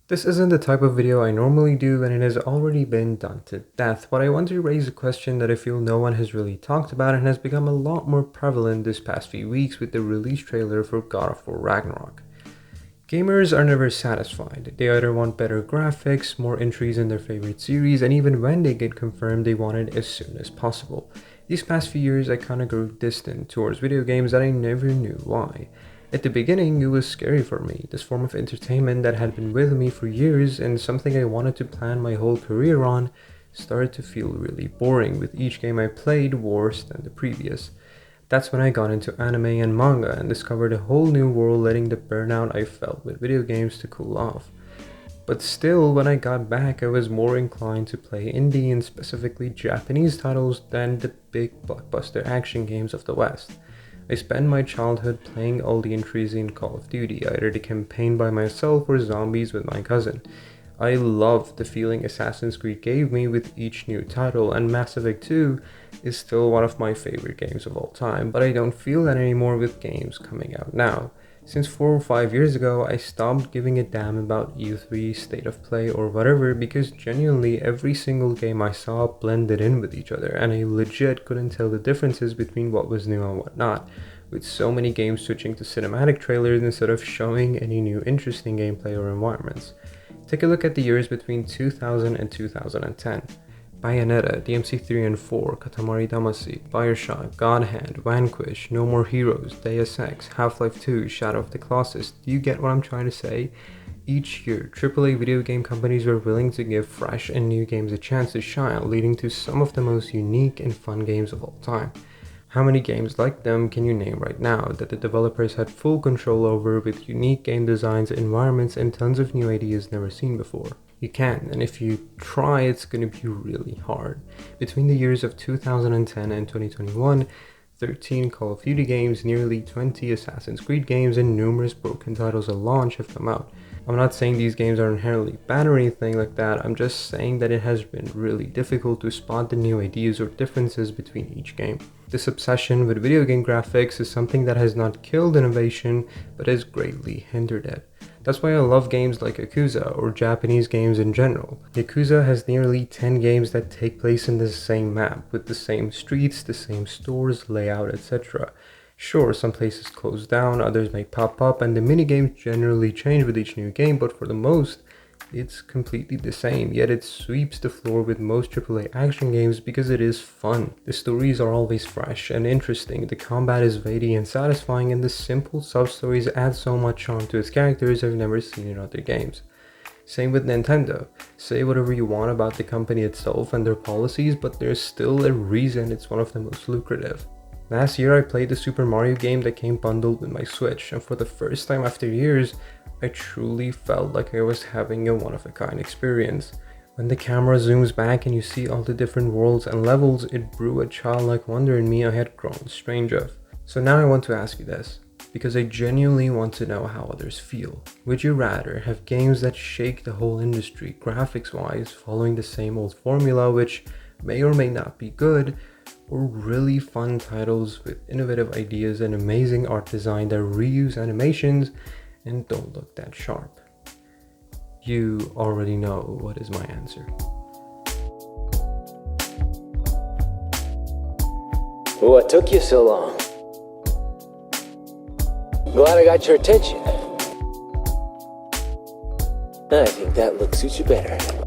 This isn't the type of video I normally do, and it has already been done to death, but I want to raise a question that I feel no one has really talked about and has become a lot more prevalent this past few weeks with the release trailer for God of War Ragnarok. Gamers are never satisfied. They either want better graphics, more entries in their favorite series, and even when they get confirmed, they want it as soon as possible. These past few years, I kinda grew distant towards video games and I never knew why. At the beginning, it was scary for me, this form of entertainment that had been with me for years and something I wanted to plan my whole career on started to feel really boring, with each game I played worse than the previous. That's when I got into anime and manga and discovered a whole new world, letting the burnout I felt with video games to cool off. But still, when I got back, I was more inclined to play indie and specifically Japanese titles than the big blockbuster action games of the West. I spent my childhood playing all the entries in Call of Duty, either the campaign by myself or zombies with my cousin. I loved the feeling Assassin's Creed gave me with each new title, and Mass Effect 2 is still one of my favorite games of all time, but I don't feel that anymore with games coming out now. Since 4 or 5 years ago, I stopped giving a damn about E3, State of Play, or whatever, because genuinely every single game I saw blended in with each other, and I legit couldn't tell the differences between what was new and what not, with so many games switching to cinematic trailers instead of showing any new interesting gameplay or environments. Take a look at the years between 2000 and 2010. Bayonetta, DMC3 and 4, Katamari Damacy, Bioshock, God Hand, Vanquish, No More Heroes, Deus Ex, Half-Life 2, Shadow of the Colossus. Do you get what I'm trying to say? Each year, AAA video game companies were willing to give fresh and new games a chance to shine, leading to some of the most unique and fun games of all time. How many games like them can you name right now that the developers had full control over, with unique game designs, environments, and tons of new ideas never seen before? You can, and if you try, it's gonna be really hard. Between the years of 2010 and 2021, 13 Call of Duty games, nearly 20 Assassin's Creed games, and numerous broken titles at launch have come out. I'm not saying these games are inherently bad or anything like that, I'm just saying that it has been really difficult to spot the new ideas or differences between each game. This obsession with video game graphics is something that has not killed innovation, but has greatly hindered it. That's why I love games like Yakuza, or Japanese games in general. Yakuza has nearly 10 games that take place in the same map, with the same streets, the same stores, layout, etc. Sure, some places close down, others may pop up, and the minigames generally change with each new game, but for the most, it's completely the same, yet it sweeps the floor with most AAA action games because it is fun. The stories are always fresh and interesting, the combat is weighty and satisfying, and the simple sub-stories add so much charm to its characters I've never seen in other games. Same with Nintendo. Say whatever you want about the company itself and their policies, but there's still a reason it's one of the most lucrative. Last year I played the Super Mario game that came bundled with my Switch, and for the first time after years, I truly felt like I was having a one-of-a-kind experience. When the camera zooms back and you see all the different worlds and levels, it brew a childlike wonder in me I had grown strange of. So now I want to ask you this, because I genuinely want to know how others feel. Would you rather have games that shake the whole industry graphics-wise, following the same old formula, which may or may not be good, or really fun titles with innovative ideas and amazing art design that reuse animations and don't look that sharp? You already know what is my answer. What took you so long? Glad I got your attention. I think that look suits you better.